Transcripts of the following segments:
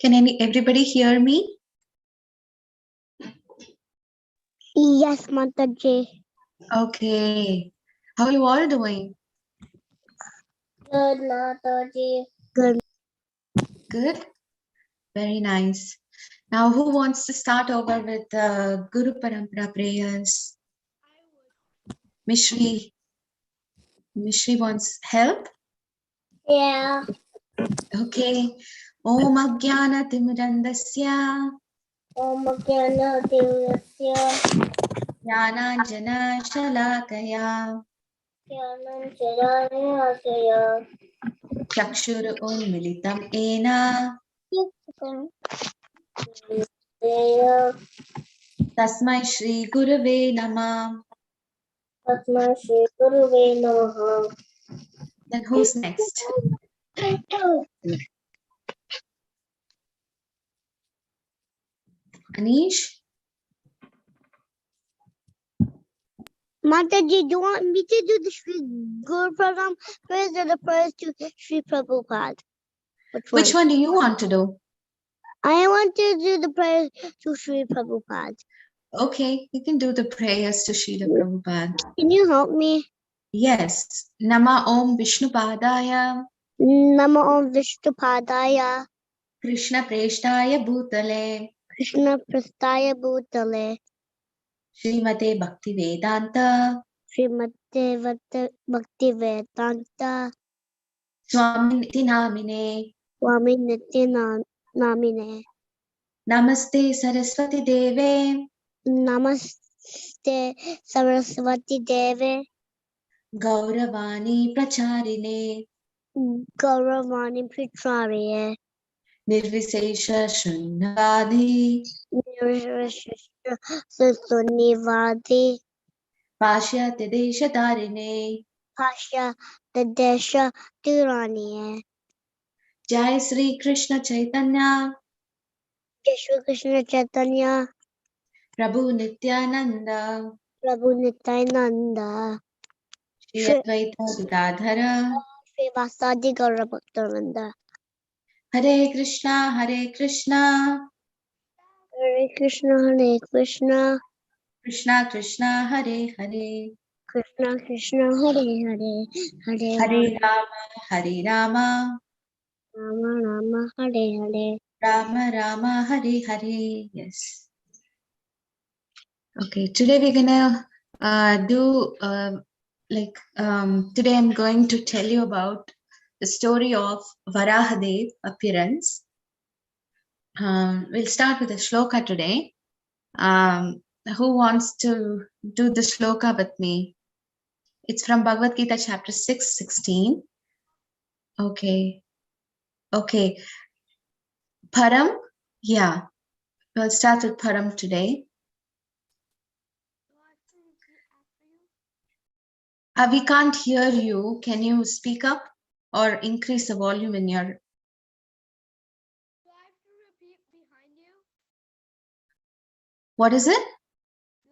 Can everybody hear me? Yes, Mataji. Okay. How are you all doing? Good, Mataji. Good. Very nice. Now, who wants to start over with Guru Parampara prayers? Mishri. Mishri wants help? Yeah. Okay. Om Ajnana Timurandasya Om Jnana Divasya Jnananjana Shalakaya Jnanam Charaya Chakshur Unmilitam Ena Jaya Tasmai Shri Gurave Namah. Tatma Shri Guruve Namaha. Then who's next? Anish? Mataji, do you want me to do the Shri Guru program prayers or the prayers to Shri Prabhupada? Which one do you want to do? I want to do the prayers to Shri Prabhupada. Okay, you can do the prayers to Srila Prabhupada. Can you help me? Yes. Nama Om Vishnupadaya Namo Om Vishnupadaya Krishna Preshtaya Bhutale Krishna Prastaya Bhutale Srimate Bhakti Vedanta Srimate Bhakti Vedanta Swami Niti Namine Swami Nitya Namine. Namaste Saraswati Deve Namaste Saraswati Deve Gauravani Pracharine Gauravani Pracharya Nirvisesha Shunnavadi Sunivadi Pashyate Desha Tarine. Pasha Desha Tirani. Jai Sri Krishna Chaitanya Shri Krishna Chaitanya Prabhu Nityananda Prabhu Nityananda Shri Advaita Gadadhara Shri Vasadi Gaura Bhaktananda. Hare Krishna Hare Krishna Hare Krishna Krishna Krishna Hare Hare Krishna Krishna Hare Hare Hare Rama Rama Rama Hare Rama Rama Hare Hare. Yes. Okay, today we're gonna do today I'm going to tell you about the story of Varahadev appearance. We'll start with a shloka today. Who wants to do the shloka with me? It's from Bhagavad Gita chapter 6:16. Okay. Param? Yeah. We'll start with Param today. We can't hear you. Can you speak up or increase the volume in your... Do I have to repeat behind you? What is it? Do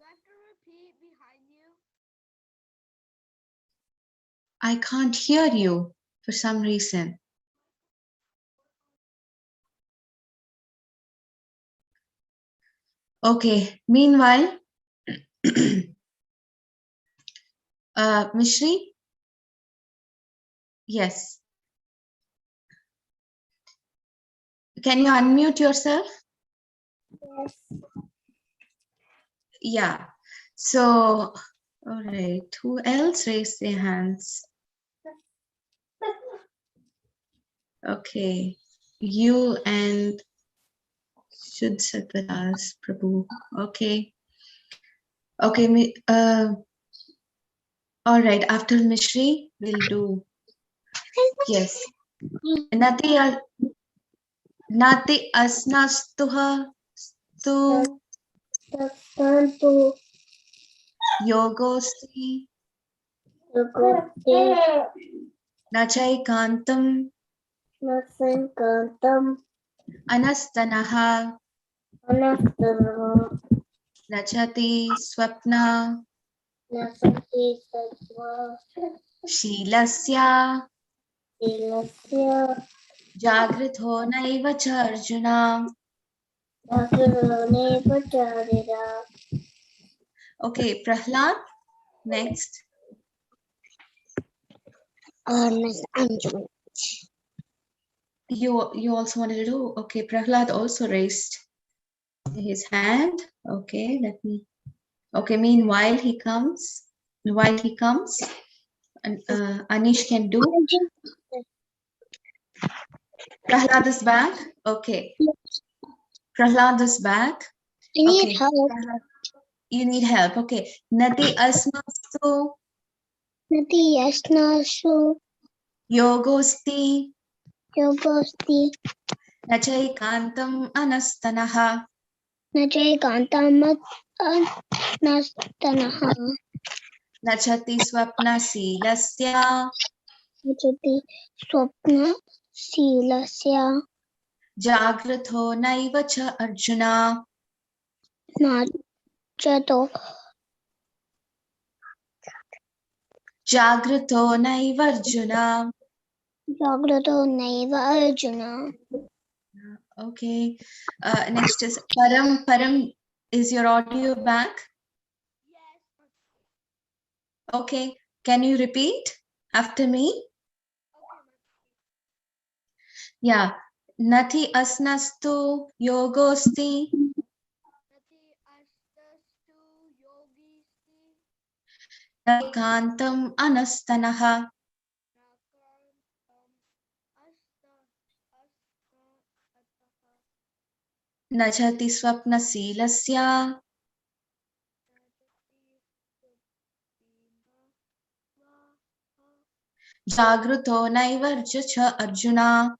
I have to repeat behind you? I can't hear you for some reason. Okay. Meanwhile, Mishri? Yes. Can you unmute yourself? Yes. Yeah. So, all right. Who else raised their hands? Okay. You and Shud Satvaras Prabhu. Okay. Okay. All right. After Mishri, we'll do. Yes. Nati asnastuha stu Tantu yogosti Yogote nachaikantam Nasankantam anastanaha Anastana nachati swapna Nasati Satva shilasya Silasya Jagritho naiva cha Arjuna. Okay, Prahlad, next. Next, Anju. You also wanted to do? Okay, Prahlad also raised his hand. Okay, let me. Okay, meanwhile he comes. While he comes, and Anish can do. Prahlad is back. Okay, Prahlad is back. I need Okay, help. Prahlad, you need help. Okay, Nati asnastu Nati yasnasu yogosti yogosti nachaikantam anastanaha. najay kantamat nastanaha Nachati swapna silasya najati swapna silasya jagratho naiva cha Arjuna. nachato Jagratho naiva Arjuna. jagrato naiva arjuna. Okay. Next is Param. Param, is your audio back? Yes. Okay. Can you repeat after me? Okay, Yeah. Nati asnastu yogosti Nati astastu yogisti kantam anastanaha nakantam asta ataha nachati swapna silasya jagruto naivarja cha Arjuna.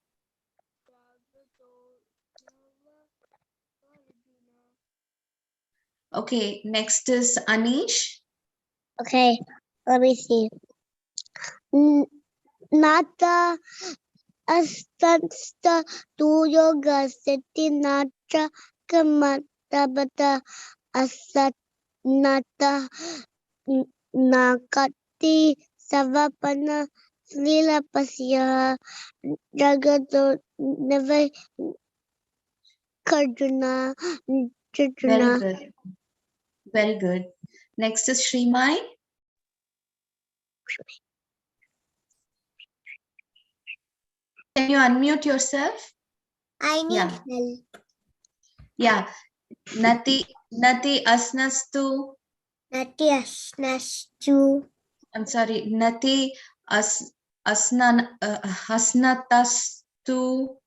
Okay. Next is Anish. Okay, let me see. Nata astasta tu yoga seti nata kamatabata asat nata nakati savapana slila pasya jagato neva karjuna Very jajuna. good. Very good. Next is Srimai. Can you unmute yourself? I need Yeah. help. Yeah. Nati asnastu. Nati asnastu. I'm sorry. Nati asnatastu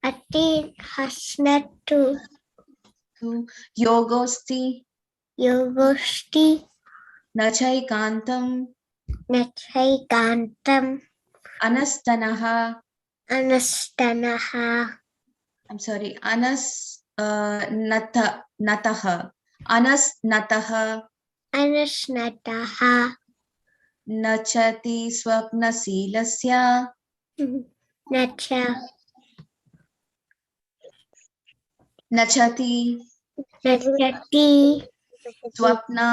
Ati hasnatu yogosti yogosti nachaikantam nachai kantam anastanaha. anastanaha I'm sorry. Nataha. Anasnataha anasnataha nachati swapna silasya nacha nachati nachati swapna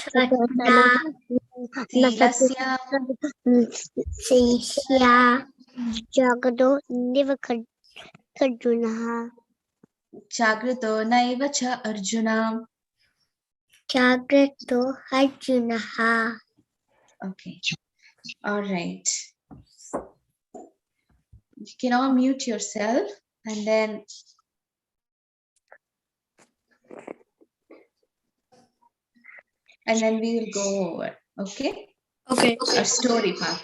swatna silasya sisya jagado nivakarjunaha jagrito naiva cha Arjuna. jagrato arjunaha. Okay. All right. You can all mute yourself and then we will go over. Okay. Okay. Our story part.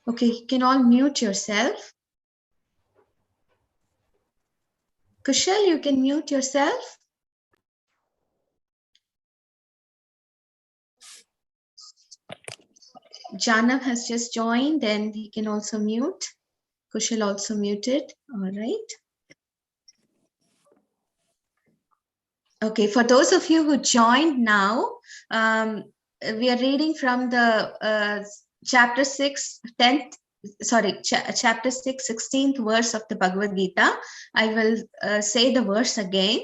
Okay, you can all mute yourself. Kushal, you can mute yourself. Janav has just joined and he can also mute. Kushal also muted. All right. Okay, for those of you who joined now, we are reading from the chapter 6, 10th, sorry, chapter 6, 16th verse of the Bhagavad Gita. I will say the verse again.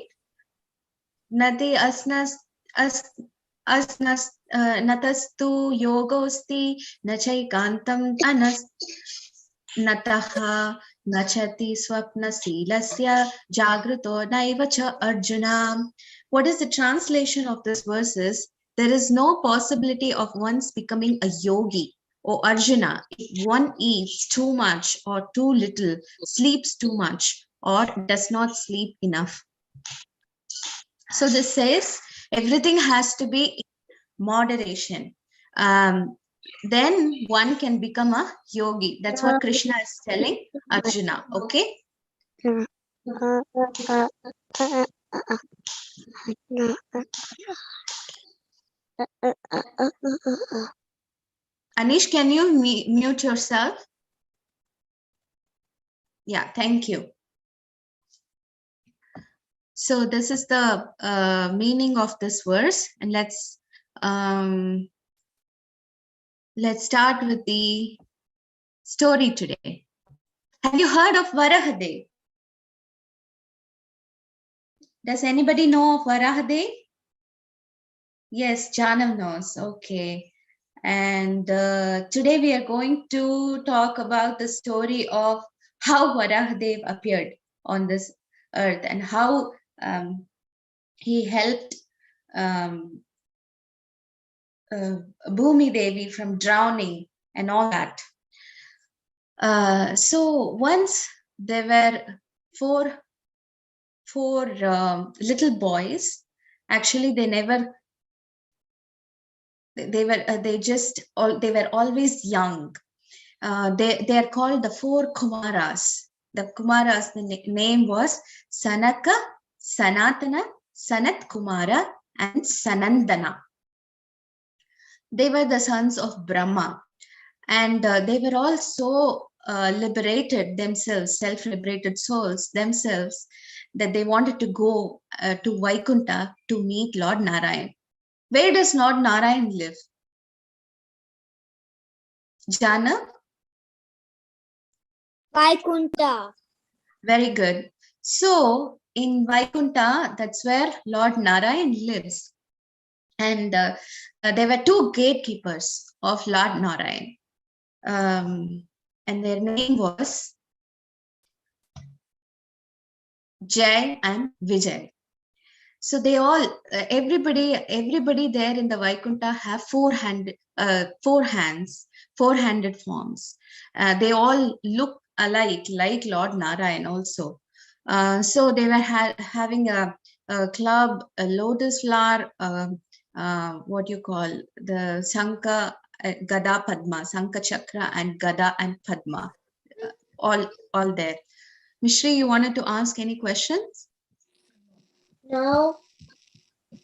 Nati natastu yogosti nachaikantam anas nataha nachati swapna silasya jagruto naiva cha arjuna. What is the translation of this verses? There is no possibility of one's becoming a yogi. O Arjuna, if one eats too much or too little, sleeps too much or does not sleep enough. So this says everything has to be in moderation. Then one can become a yogi. That's what Krishna is telling Arjuna. Okay. Anish, can you mute yourself? Yeah, thank you. So this is the meaning of this verse, and let's start with the story today. Have you heard of Varahade? Does anybody know of Varahade? Yes, Janam knows. Okay. And today we are going to talk about the story of how Varahadev appeared on this earth and how he helped Bhumi Devi from drowning and all that. So once there were four little boys. Actually, they were always young. They are called the four Kumaras. The Kumaras, the name was Sanaka, Sanatana, Sanat Kumara, and Sanandana. They were the sons of Brahma, and they were all so liberated themselves, self-liberated souls themselves, that they wanted to go to Vaikunta to meet Lord Narayan. Where does Lord Narayan live? Jana? Vaikunta. Very good. So in Vaikunta, that's where Lord Narayan lives. And there were two gatekeepers of Lord Narayan. And their name was Jai and Vijay. So they all, everybody there in the Vaikunta have four hands, four-handed forms. They all look alike, like Lord Narayan also. So they were having a club, a lotus flower, what you call the Sankha, Gada Padma, Sankha Chakra and Gada and Padma, all there. Mishri, you wanted to ask any questions? No.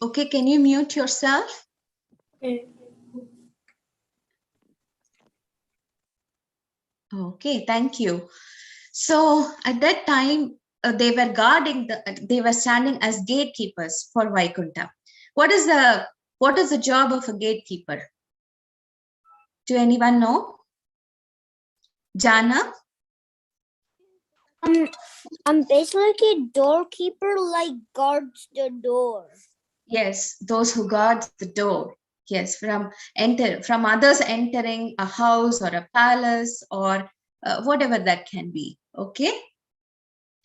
Okay, can you mute yourself? Okay, thank you. So at that time, they were guarding they were standing as gatekeepers for Vaikunta. What is the job of a gatekeeper? Do anyone know? Jana? I'm basically like a doorkeeper, like guards the door. Yes, those who guard the door. Yes, from others entering a house or a palace or whatever that can be. Okay.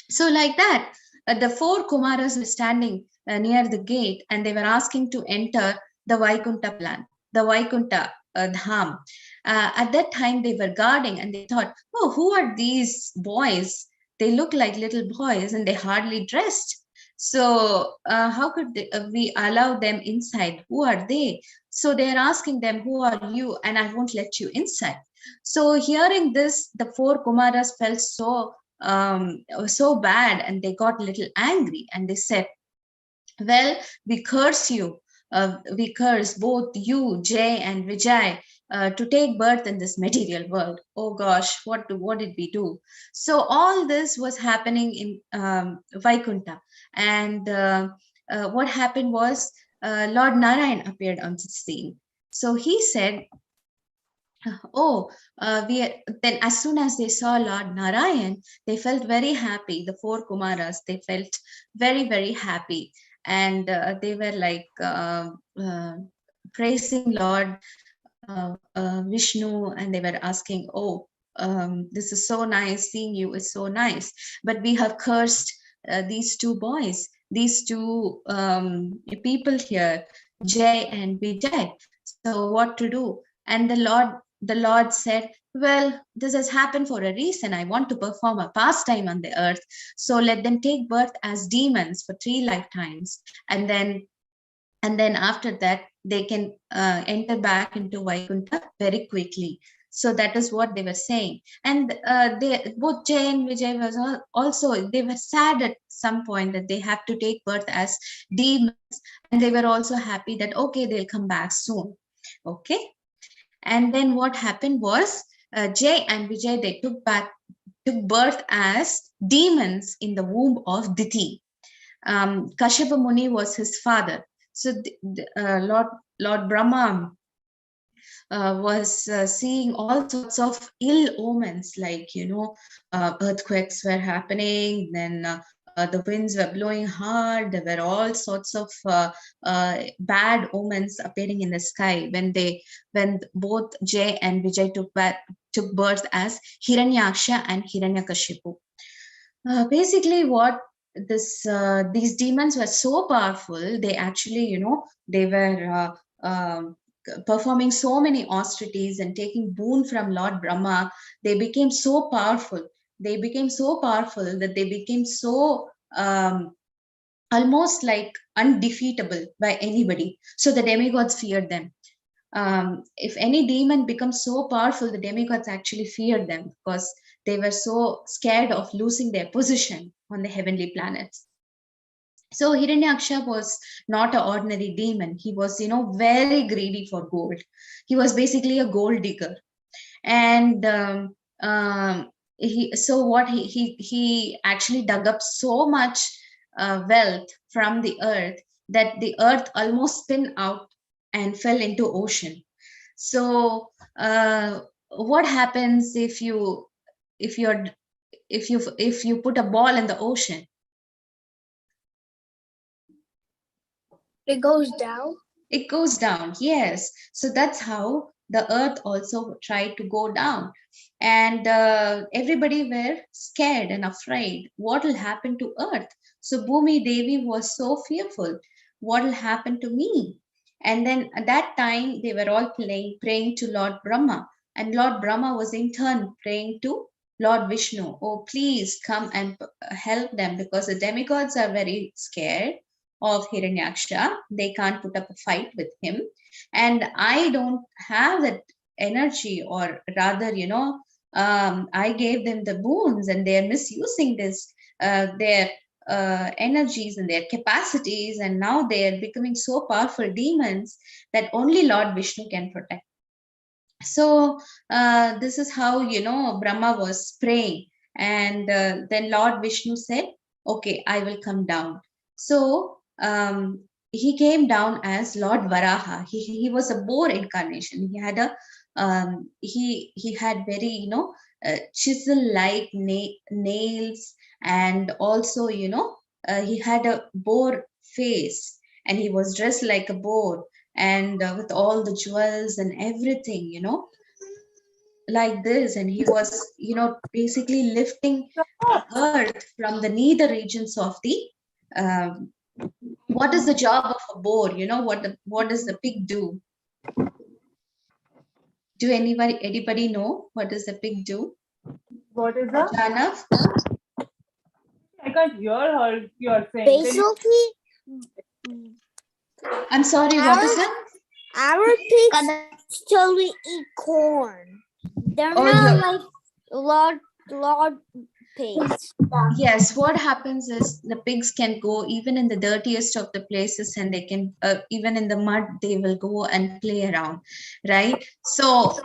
So like that, the four Kumaras were standing near the gate and they were asking to enter the Vaikunta plan, the Vaikunta Dham. At that time, they were guarding and they thought, oh, who are these boys? They look like little boys and they hardly dressed. So how could we allow them inside? Who are they? So they're asking them, who are you? And I won't let you inside. So hearing this, the four Kumaras felt so bad and they got a little angry and they said, well, we curse you. We curse both you, Jay and Vijay, to take birth in this material world. Oh gosh, what did we do? So all this was happening in Vaikunta. And what happened was Lord Narayan appeared on the scene. So he said, oh, then as soon as they saw Lord Narayan, they felt very happy. The four Kumaras, they felt very, very happy. And they were like praising Lord Vishnu, and they were asking, oh, this is so nice, seeing you is so nice, but we have cursed these two boys, these two people here, Jay and Vijay. So what to do? And the Lord said, well, this has happened for a reason. I want to perform a pastime on the earth. So let them take birth as demons for 3 lifetimes. And then after that, they can enter back into Vaikuntha very quickly. So that is what they were saying. And they, both Jay and Vijay was also, they were sad at some point that they have to take birth as demons. And they were also happy that, okay, they'll come back soon. Okay. And then what happened was Jay and Vijay, they took birth as demons in the womb of Diti. Kashyapa Muni was his father. So Lord Brahma was seeing all sorts of ill omens, like, earthquakes were happening, then the winds were blowing hard. There were all sorts of bad omens appearing in the sky when both Jay and Vijay took birth as Hiranyaksha and Hiranyakashipu. Basically, what these demons were so powerful, they actually, they were performing so many austerities and taking boon from Lord Brahma. They became so powerful. They became so powerful that they became so almost like undefeatable by anybody. So the demigods feared them. If any demon becomes so powerful, the demigods actually feared them because they were so scared of losing their position on the heavenly planets. So Hiranyaksha was not an ordinary demon. He was, very greedy for gold. He was basically a gold digger. And he actually dug up so much wealth from the earth that the earth almost spun out and fell into ocean. So what happens if you put a ball in the ocean? It goes down. It goes down, yes. So that's how the earth also tried to go down. And everybody were scared and afraid. What will happen to earth? So Bhumi Devi was so fearful. What will happen to me? And then at that time, they were all praying to Lord Brahma. And Lord Brahma was in turn praying to Lord Vishnu. Oh, please come and help them, because the demigods are very scared of Hiranyaksha. They can't put up a fight with him. And I don't have that energy, or rather, I gave them the boons and they're misusing their energies and their capacities. And now they're becoming so powerful demons that only Lord Vishnu can protect. So this is how, Brahma was praying. And then Lord Vishnu said, okay, I will come down. So he came down as Lord Varaha. He was a boar incarnation. He had he had very, chisel-like nails, and also, he had a boar face, and he was dressed like a boar, and with all the jewels and everything, like this. And he was, basically lifting the earth from the nether regions of the what is the job of a boar? What does the pig do? Do anybody know what does the pig do? What is that? Janav? I can't hear her. You're saying. Basically, I'm sorry, what is that? our pigs actually eat corn. They're Oh, not like Lord pigs. Yes, what happens is the pigs can go even in the dirtiest of the places, and they can even in the mud they will go and play around, right? So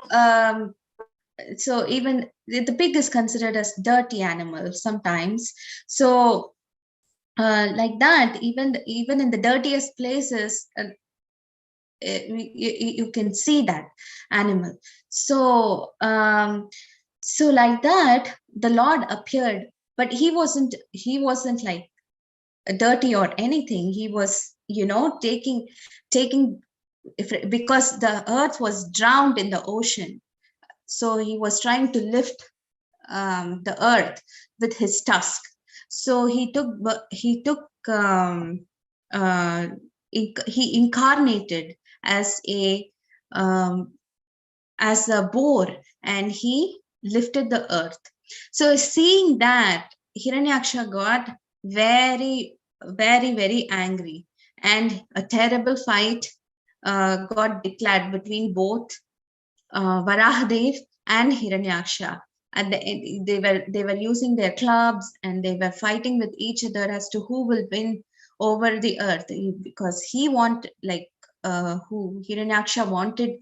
so even the pig is considered as dirty animal sometimes. So like that, even in the dirtiest places, you can see that animal. So so like that, the Lord appeared, but he wasn't like dirty or anything. He was, taking because the earth was drowned in the ocean. So he was trying to lift the earth with his tusk. So he incarnated as a boar, and he lifted the earth. So seeing that, Hiranyaksha got very, very, very angry, and a terrible fight got declared between both Varahadev and Hiranyaksha. At the end, they were using their clubs, and they were fighting with each other as to who will win over the earth, because he wanted, Hiranyaksha wanted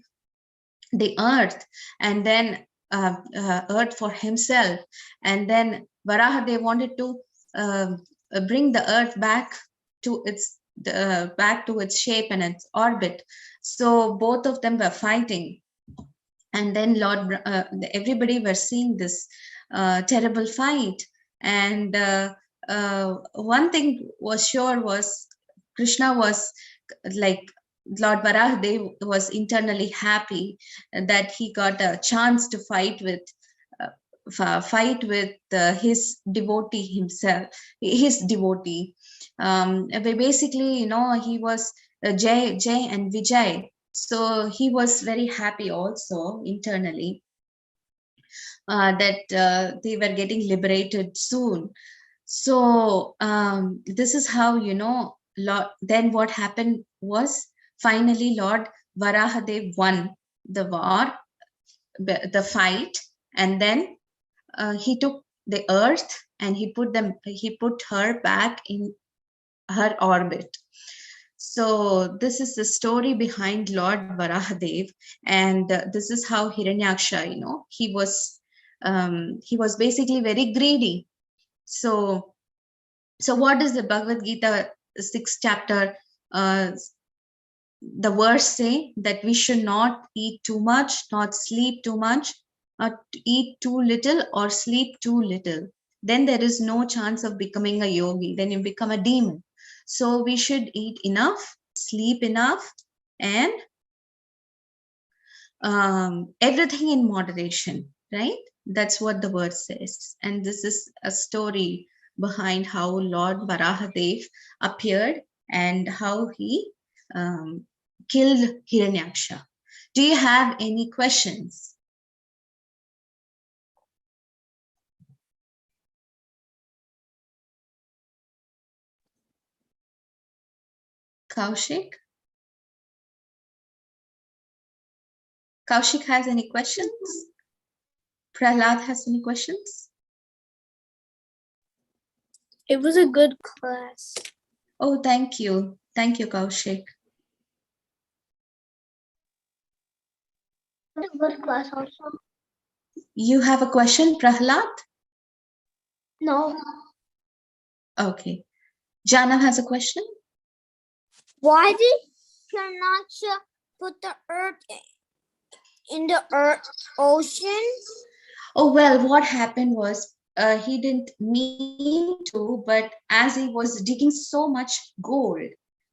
the earth, and then earth for himself, and then Varahadev wanted to bring the earth back to its shape and its orbit. So both of them were fighting. And then everybody were seeing this terrible fight. And one thing was sure was Krishna was like, Lord Varahadev was internally happy that he got a chance to fight with his devotee himself, his devotee. Basically, he was Jay and Vijay. So he was very happy also internally that they were getting liberated soon. So this is how, then what happened was, finally Lord Varahadev won the war, the fight, and then he took the earth and he put her back in her orbit. So this is the story behind Lord Varahadev, and this is how Hiranyaksha, he was basically very greedy. So what does the Bhagavad Gita 6th chapter the verse say? That we should not eat too much, not sleep too much, not eat too little or sleep too little. Then there is no chance of becoming a yogi. Then you become a demon. So we should eat enough, sleep enough, and everything in moderation, right? That's what the word says. And this is a story behind how Lord Varahadev appeared and how he killed Hiranyaksha. Do you have any questions? Kaushik? Kaushik has any questions? Prahlad has any questions? It was a good class. Oh, thank you. Thank you, Kaushik. A good class also. You have a question, Prahlad? No. Okay. Janav has a question? Why did Hiranyaksha put the earth in the ocean? Oh, well, what happened was he didn't mean to, but as he was digging so much gold,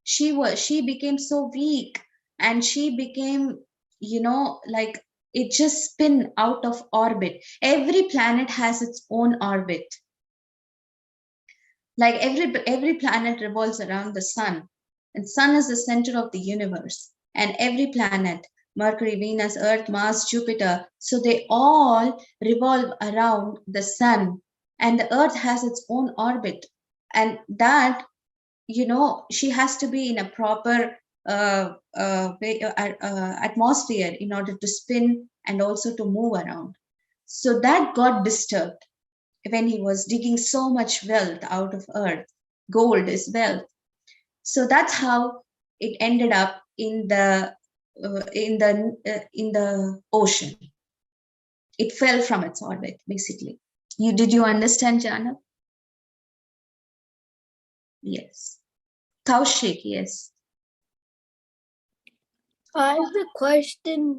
she became so weak, and she became, like, it just spin out of orbit. Every planet has its own orbit. Like every planet revolves around the sun, and sun is the center of the universe. And every planet, Mercury, Venus, Earth, Mars, Jupiter, so they all revolve around the sun, and the earth has its own orbit. And that, she has to be in a proper atmosphere in order to spin and also to move around. So that got disturbed when he was digging so much wealth out of earth. Gold is wealth. So that's how it ended up in the ocean. It fell from its orbit, basically. Did you understand, Jana? Yes. Kaushik, yes. I have a question.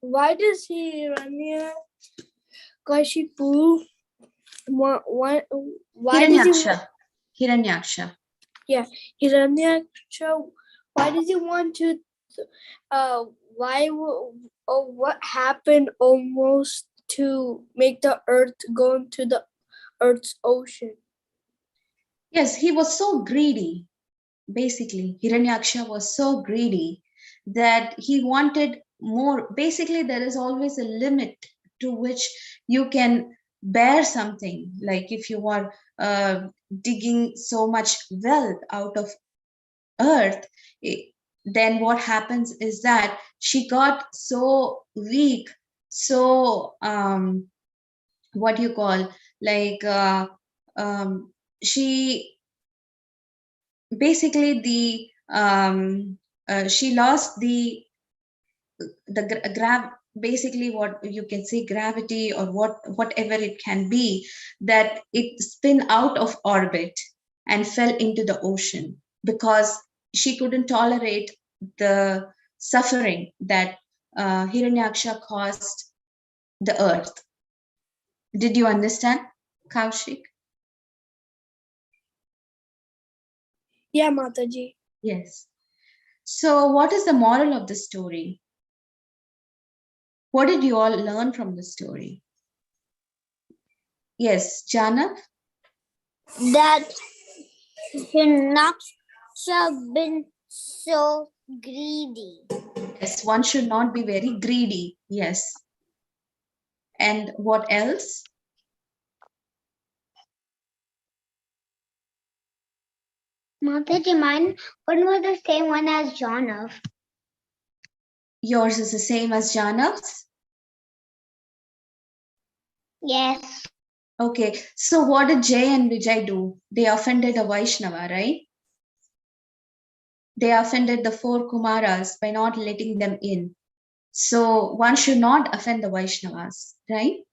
Why does Hiranyakashipu why Hiranyaksha. Hiranyaksha. Yeah, Hiranyaksha, why does he want to what happened almost to make the earth go into the earth's ocean? Yes, he was so greedy. Basically, Hiranyaksha was so greedy that he wanted more. Basically, there is always a limit to which you can bear something. Like if you are digging so much wealth out of earth, then what happens is that she got so weak, so what do you call, like she basically she lost the basically what you can say gravity, or whatever it can be, that it spin out of orbit and fell into the ocean because she couldn't tolerate the suffering that Hiranyaksha caused the earth. Did you understand, Kaushik? Yeah, Mataji. Yes. So what is the moral of the story? What did you all learn from the story? Yes, Janav? That Hiranyaksha been so greedy. Yes, one should not be very greedy. Yes. And what else? Mataji, mine one was the same one as Janav. Yours is the same as Janav's? Yes. Okay, so what did Jay and Vijay do? They offended a Vaishnava, right? They offended the 4 Kumaras by not letting them in. So one should not offend the Vaishnavas, right?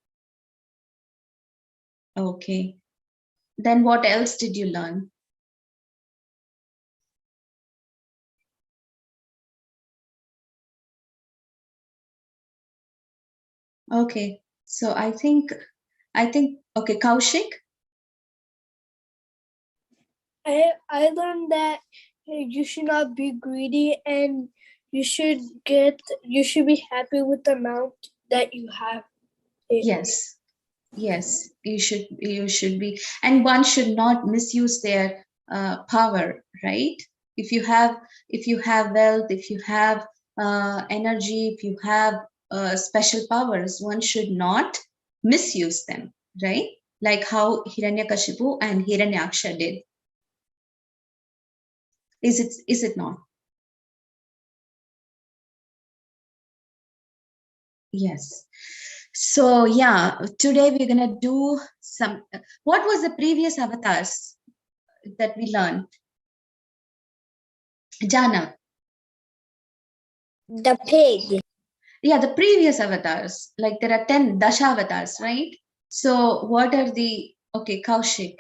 Okay. Then what else did you learn? Okay, so I think, okay, Kaushik? I learned that you should not be greedy, and you should be happy with the amount that you have. Yes, yes, you should be, and one should not misuse their power, right? If you have wealth, if you have energy, if you have special powers, one should not misuse them, right? Like how Hiranyakashipu and Hiranyaksha did. Is it not? Yes. So yeah, today we're gonna do some. What was the previous avatars that we learned? Jana. The pig. Yeah, the previous avatars. Like there are 10 Dashavatars, right? So what are the, okay, Kaushik.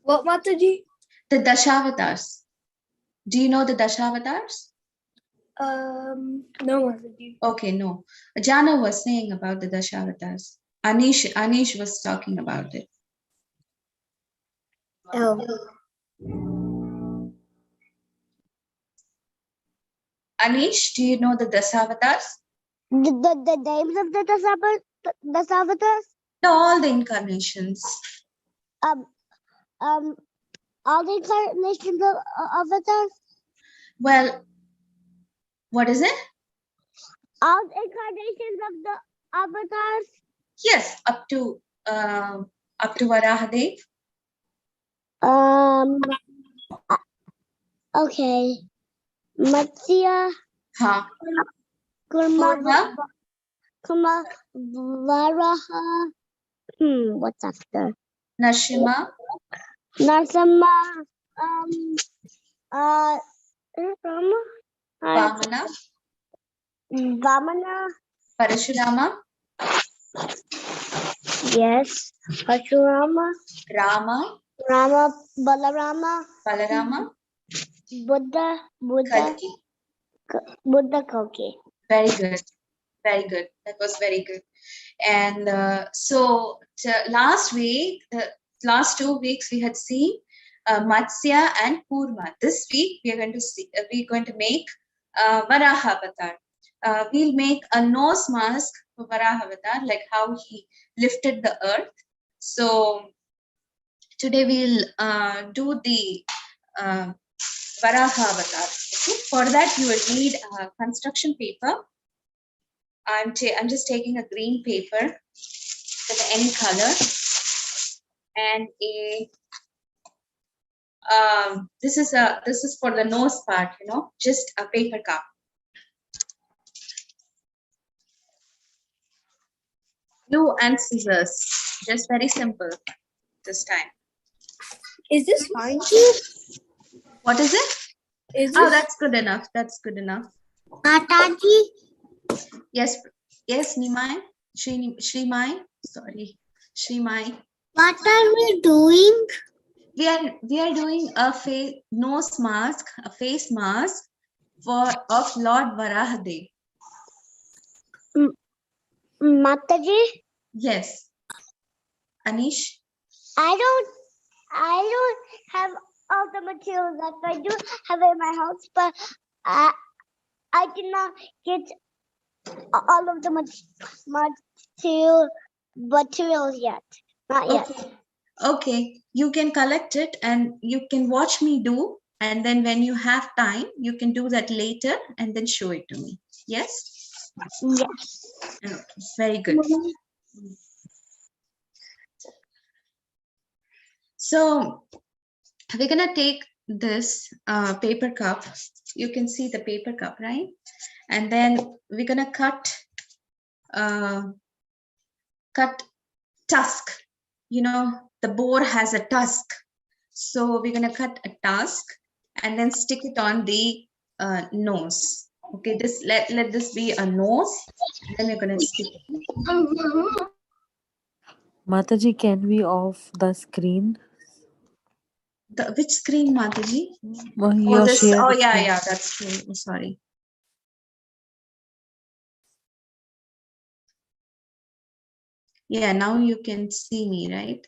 What, Mataji? The Dashavatars. Do you know the Dashavatars? No, Mataji. Okay, no. Jana was saying about the Dashavatars. Anish was talking about it. Oh. Anish, do you know the Dashavatars? The names of the Dasavatars? All the incarnations. All the incarnations of avatars? Well, what is it? All the incarnations of the avatars? Yes, up to Varahadev. Okay. Matsya, Ha. Kurma, Varaha. What's after? Nashima. Narsama, Vamana. Vamana. Parashurama. Yes. Parashurama. Rama. Balarama. Balarama. Buddha. Kalki. Buddha Kalki. Very good. Very good. That was very good. And so last week, the last 2 weeks, we had seen Matsya and Kurma. This week we are going to see. We're going to make Varaha Avatar. We'll make a nose mask for Varaha Avatar, like how he lifted the earth. So today we'll do the Varaha Avatar. Okay? For that you will need construction paper. I'm just taking a green paper with any color and a this is for the nose part, you know, just a paper cup. Glue and scissors, just very simple this time. Is this fine? What is it? Is Oh, this that's good enough. That's good enough. Mataji, Yes, yes, Nimai, Shrimai, sorry, Shrimai. what are we doing? We are doing a nose mask, a face mask of Lord Varahadev. Mataji, Yes. Anish? I don't have all the materials that I do have in my house, but I did not get all of the materials yet. Not yet. Okay. Okay, you can collect it and you can watch me do, and then when you have time, you can do that later and then show it to me. Yes? Yes. Okay, very good. So we're gonna take this paper cup. You can see the paper cup, right? And then we're gonna cut tusk. You know, the boar has a tusk. So we're gonna cut a tusk and then stick it on the nose. Okay, let this be a nose. Then we're gonna stick it. Mataji, can we off the screen? Which screen, Mataji? Your This. shared Oh yeah, screen. yeah, that's true. Oh, sorry. Yeah, now you can see me, right?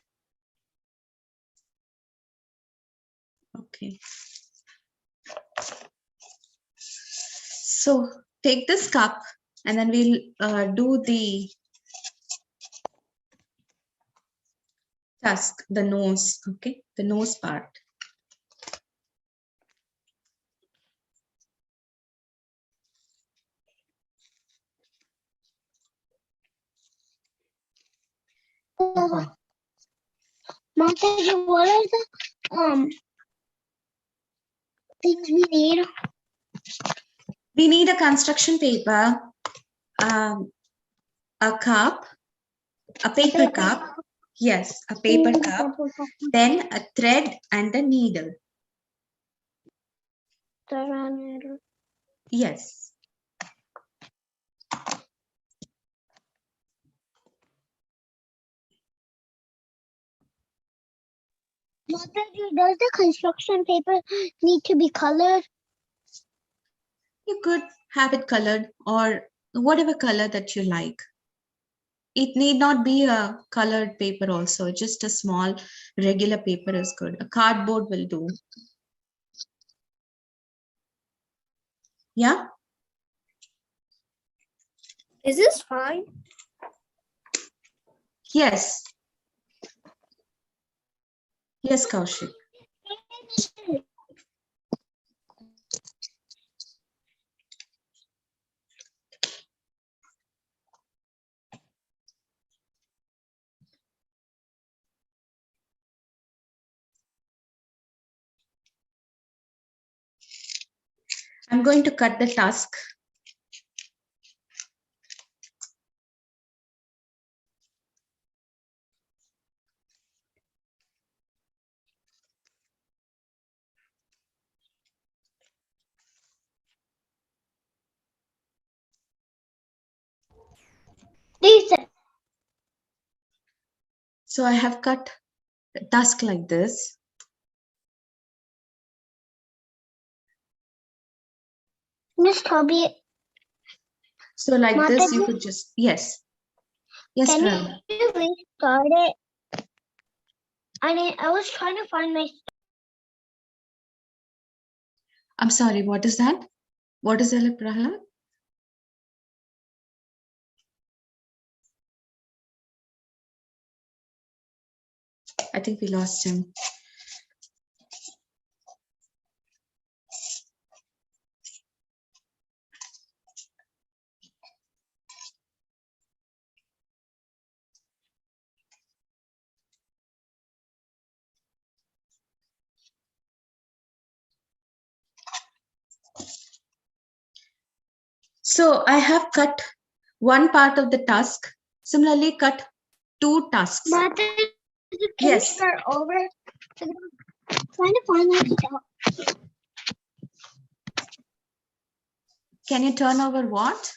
Okay. So take this cup and then we'll do the tusk, the nose, okay? The nose part. Mataji, what are the things we need? We need a construction paper, a cup, a paper cup. Yes, a paper cup. Then a thread and a needle. Yes. Mataji, does the construction paper need to be colored? You could have it colored or whatever color that you like. It need not be a colored paper also, just a small regular paper is good. A cardboard will do. Yeah? is this fine? Yes. Yes, Kaushik. I'm going to cut the tusk. So I have cut the tusk like this. Miss Toby, So like this, you Mataji? could just, yes. Yes, can Pranav. you restart it? I was trying to find my I'm sorry, what is that? What is that, Prahlad? I think we lost him. So I have cut one part of the task. Similarly, cut 2 tasks. Mataji, can Yes. you start over? I'm trying to find my stuff. Can you turn over what?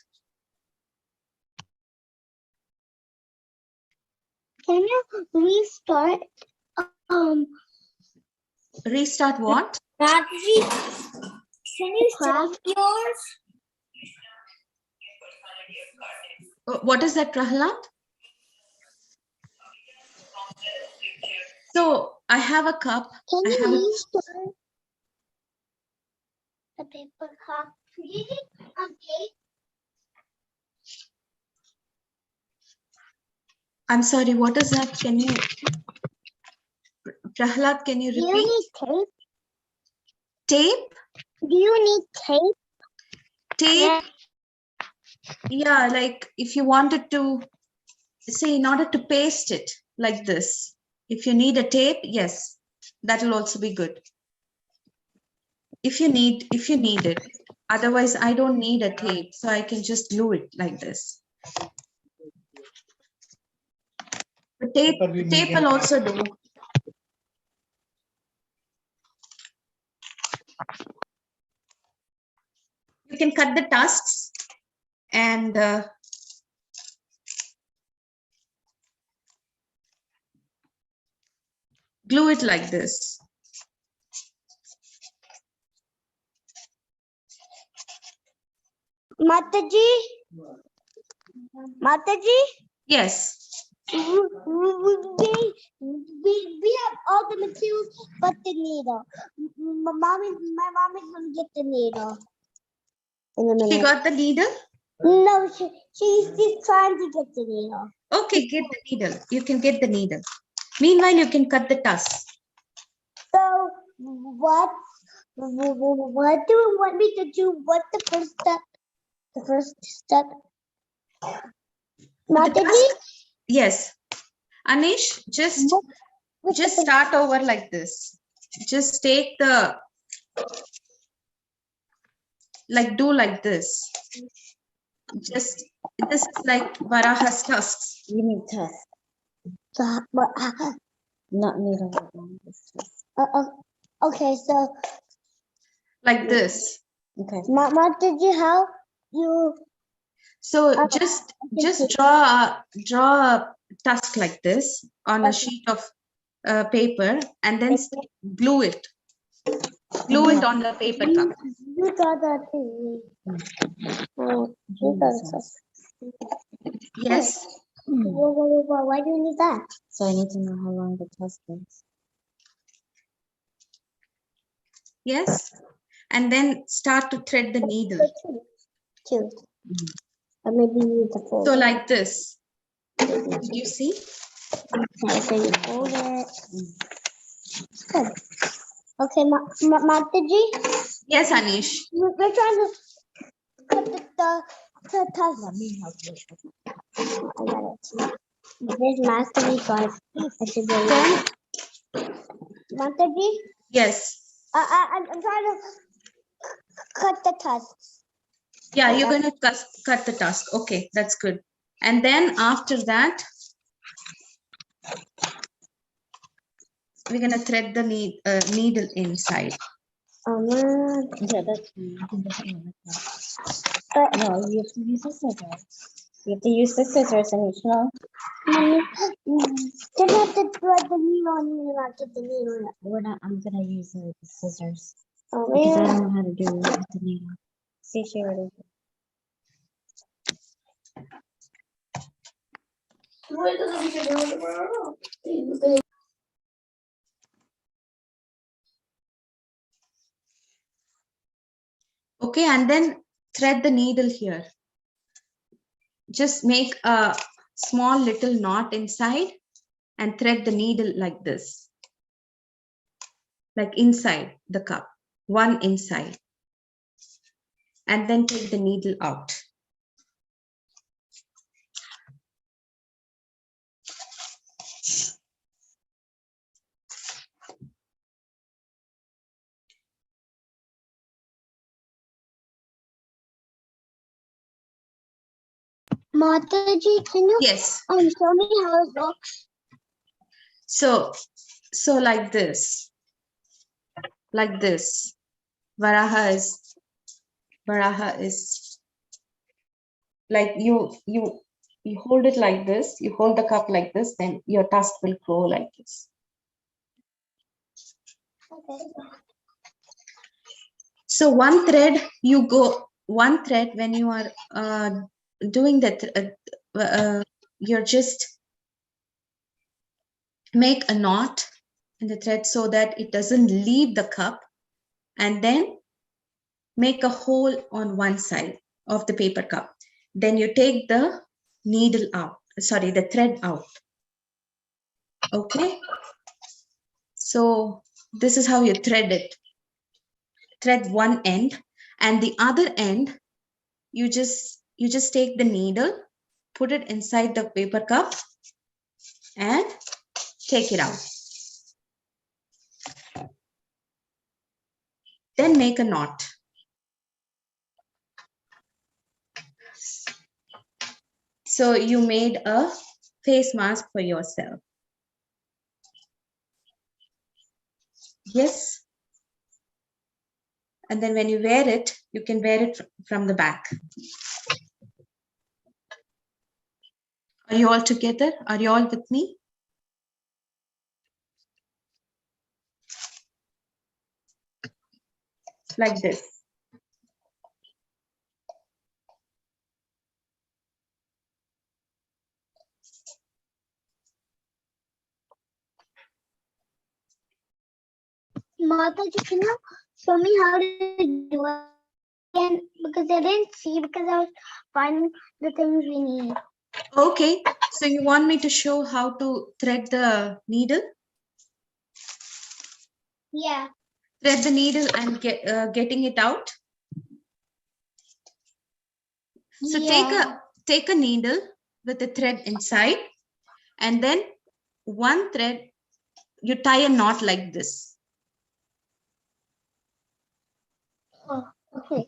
Can you restart? Restart what? Mataji, can you stop yours? What is that, Prahlad? So I have a cup. Can I you have a, restart the paper cup? Okay. I'm sorry, what is that? Can you, Prahlad, can you Do you repeat? need tape? Tape? Do you need tape? Tape? Yeah, like if you wanted to, say, in order to paste it like this, if you need a tape, yes, that will also be good. If you need it. Otherwise, I don't need a tape, so I can just glue it like this. But tape will also do. You can cut the tasks and glue it like this. Mataji? Mataji? Yes. We have all the materials but the needle. My mom is gonna get the needle in a She minute. got the needle? No, she's just trying to get the needle. Okay, get the needle. You can get the needle. Meanwhile, you can cut the tasks. So what do you want me to do? What's the first step? The first step. With the Mataji? task? Yes. Anish, just start over like this. Just take the, like, do like this. Just, this is like Varaha's tasks. You need test, not needle. Okay, so Like this. Okay. Mataji, how you? So just draw a task like this on a Okay. sheet of paper and then glue it. Glue it on the paper cup. You got that thing. Oh, you got it. Yes. Why do you need that? So I need to know how long the test is. Yes. And then start to thread the needle. Two. Or maybe use the fold. So like this. Did you see? Okay, so you fold it. Good. Okay, Mataji, Yes, Anish. we're trying to cut the task. Let me help you. I got it. There's mastery 5. I should do it. Mataji, Yes. I'm trying to cut the tasks. Yeah, you're going to cut the task. Okay, that's good. And then after that, we're going to thread the needle inside. Yeah, that's fine. I think that's fine. No, you have to use the scissors. You have to use the scissors, Anisha. Then I have to thread the needle and you not get the needle. I'm gonna use the scissors Oh, because I man. don't know how to do it with the needle. See, she already. Why doesn't he do it tomorrow? Okay, and then thread the needle here. Just make a small little knot inside and thread the needle like this, like inside the cup, one inside, and then take the needle out. Mataji, can you Yes. show me how it looks? So like this, Varaha is like you hold it like this, you hold the cup like this, then your tusk will grow like this. Okay. So one thread when you are doing that, you're just make a knot in the thread so that it doesn't leave the cup, and then make a hole on one side of the paper cup. Then you take the needle out, sorry, the thread out. Okay. So this is how you thread it. Thread one end, and the other end, you just take the needle, put it inside the paper cup, and take it out. Then make a knot. So you made a face mask for yourself. Yes. And then when you wear it, you can wear it from the back. Are you all together? Are you all with me? Like this. Mataji, can you show me how to do it? And because I didn't see, because I was finding the things we need. Okay, so you want me to show how to thread the needle? Yeah. Thread the needle and getting it out. So take a needle with a thread inside, and then one thread, you tie a knot like this. Oh, okay.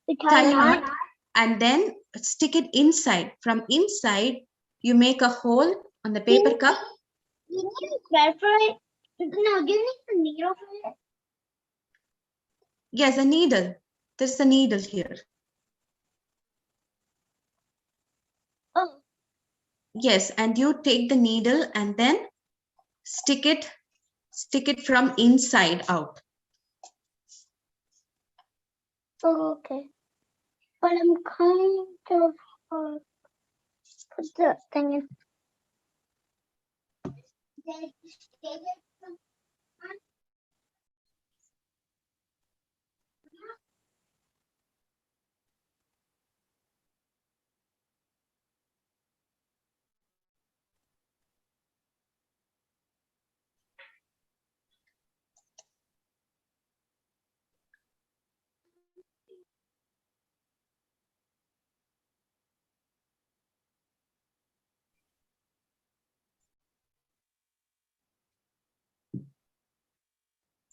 You Tie a knot and then stick it inside. From inside, you make a hole on the paper cup. You need a thread for it? No, do you need a needle for it? Yes, a needle. There's a needle here. Oh. Yes, and you take the needle and then stick it from inside out. Oh, okay. But I'm kind of put the thing in.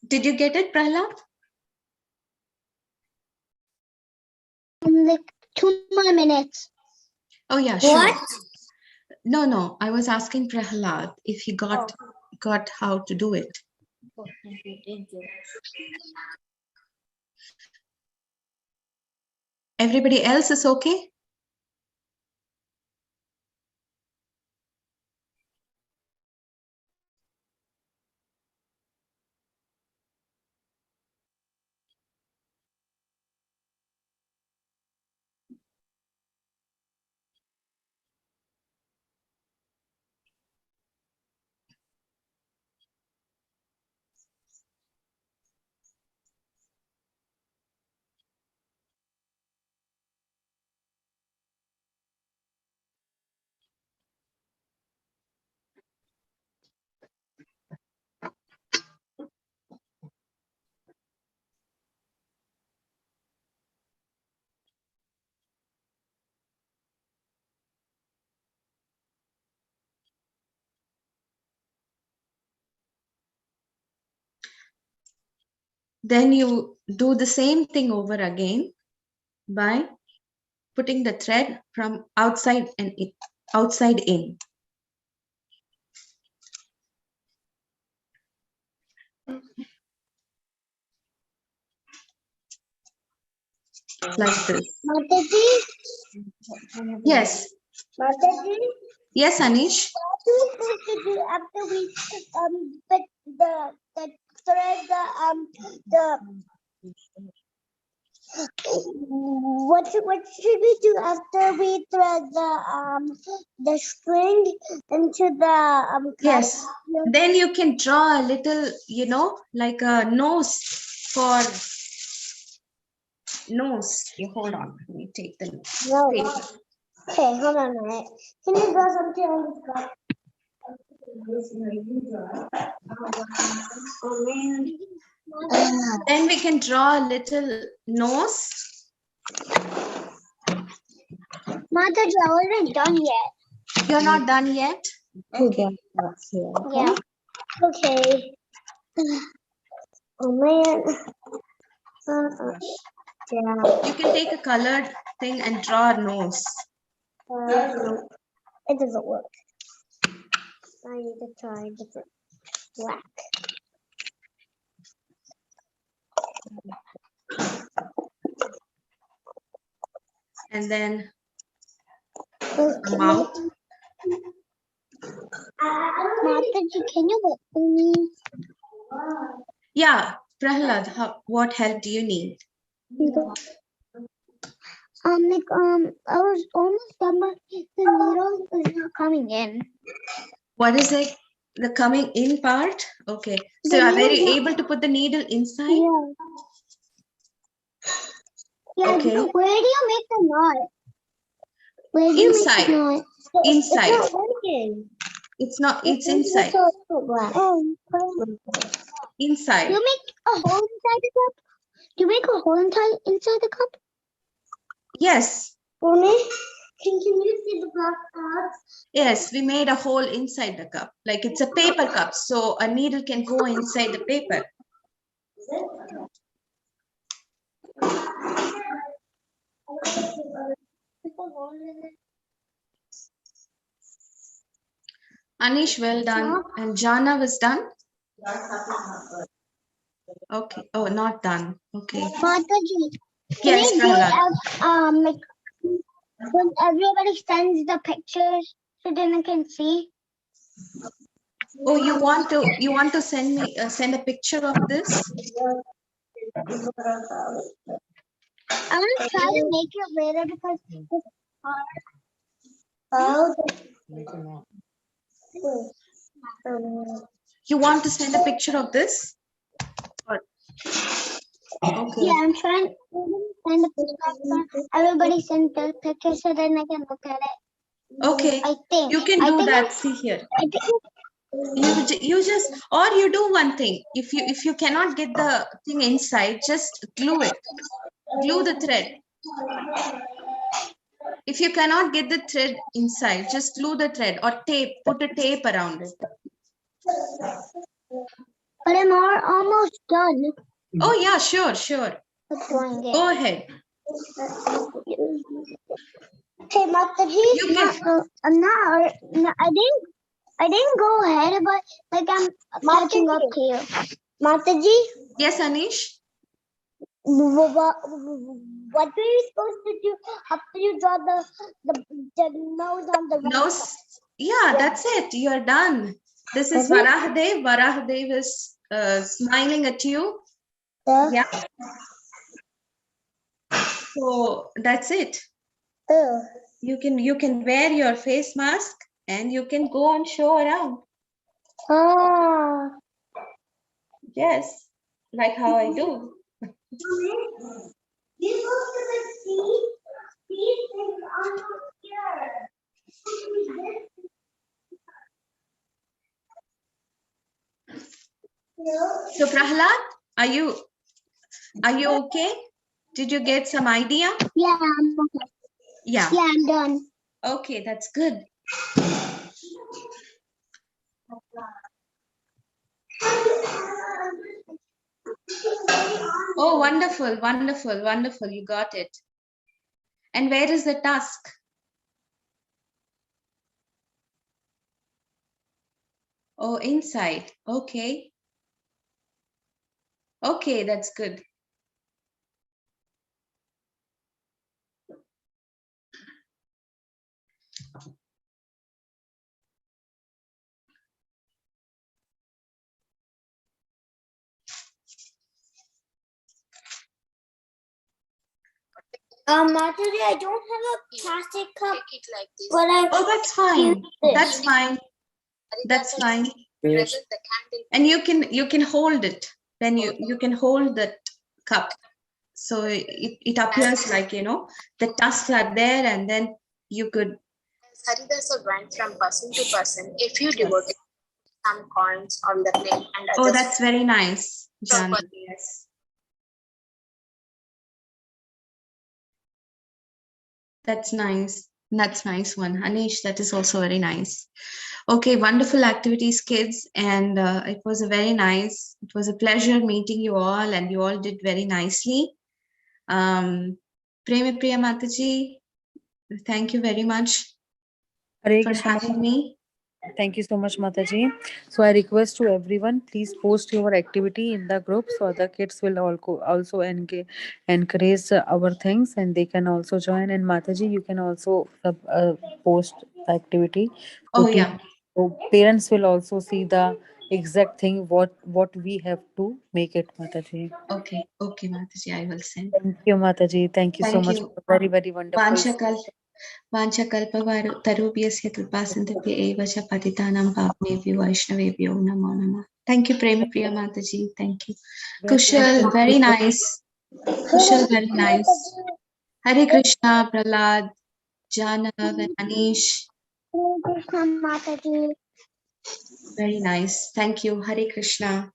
Did you get it, Prahlad? In like 2 more minutes. Oh yeah, sure. No, I was asking Prahlad if he got how to do it. Everybody else is okay? Then you do the same thing over again by putting the thread from outside and outside in. Like this. Mataji, Yes. Mataji, Yes, Anish. what are we supposed to do after we put the thread the what should we do after we thread the string into the Yes. Then you can draw a little, you know, like a nose for nose. You hold on. Let me take the No. paper. Okay, hold on a minute. Can you draw something on the cup? Then we can draw a little nose. Mataji, I wasn't done yet. You're not done yet? Okay. Yeah. Okay. Oh man. Yeah. You can take a colored thing and draw a nose. No, it doesn't work. I need to try different black. And then Okay. mouth. Mataji, can you look for me? Yeah, Prahlad, what help do you need? I was almost done, but the needle is not coming in. What is it? The coming in part? Okay. So The you are very needle- able to put the needle inside? Yeah. Yeah, Okay. but where do you make the knot? Where do you Inside. make the knot? Inside. It's not working. It's not, it's inside. Inside. You make a hole inside the cup? You make a hole inside the cup? Yes. For me? Can you see the black dots? Yes, we made a hole inside the cup. Like it's a paper cup. So a needle can go inside the paper. Anish, well done. And Jana was done? Okay. Oh, not done. Okay. Mataji, Yes, can we do Prahlad. it like when everybody sends the pictures so then I can see? Oh, you want to send me send a picture of this? I want to try to make it later because it's hard. You want to send a picture of this? Or, okay. Yeah, I'm trying to send a picture. Everybody send the picture so then I can look at it. Okay. I think. You can do that. See here. I think You just, or you do one thing. If you cannot get the thing inside, just glue it. Glue the thread. If you cannot get the thread inside, just glue the thread or tape. Put a tape around it. but I'm almost done Oh yeah, sure. with doing it. Go ahead. Hey, Mataji, You can. I'm not. No, I didn't go ahead, but like I'm catching up to you. Mataji, Yes, Anish. what were you supposed to do after you draw the nose on the red Nose. cup? Yeah, that's it. You're done. This is Varahadev. Varahadev is smiling at you. Yeah. So that's it. Oh. You can wear your face mask and you can go and show around. Ah. Yes, like how I do. You go to the sea. These things are not here. So Prahlad, are you okay? Did you get some idea? Yeah, I'm okay. Yeah. Yeah, I'm done. Okay, that's good. Oh, wonderful, wonderful, wonderful. You got it. And where is the tusk? Oh, inside. Okay. Okay, that's good. Mataji, I don't have a plastic cup, but I. Oh, that's fine. this. That's fine. That's fine. And you can hold it. Then you can hold that cup. So it appears like, you know, the tusks are there, and then you could. Haridasa went from person to person. A few devotees some coins on the plate and Oh, others that's very nice, from Jan. Yes. That's nice. That's nice one. Anish, that is also very nice. Okay, wonderful activities, kids. And it was a very nice, it was a pleasure meeting you all, and you all did very nicely. Premi Priya Mataji, thank you very much Hare for Krishna. having me. Thank you so much, Mataji. So I request to everyone, please post your activity in the group so other kids will also encourage our things and they can also join. And Mataji, you can also post the activity. Oh, yeah. So parents will also see the exact thing what we have to make it, Mataji. Okay. Okay, Mataji, I will send. Thank you, Mataji. Thank you so Thank much you. for very, very wonderful. Vanchakalpatarubhyasya kripasindhya eva cha patitanam pavnebhyo vaishnavebhyo namo namah. Thank you, Premi Priya Mataji. Thank you. Kushal, very nice. Kushal, very nice. Hare Krishna, Prahlad, Janav, and Anish. Krishna Mataji. Very nice. Thank you. Hare Krishna.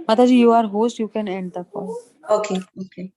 Mataji, you are host, you can end the call. Okay. Okay.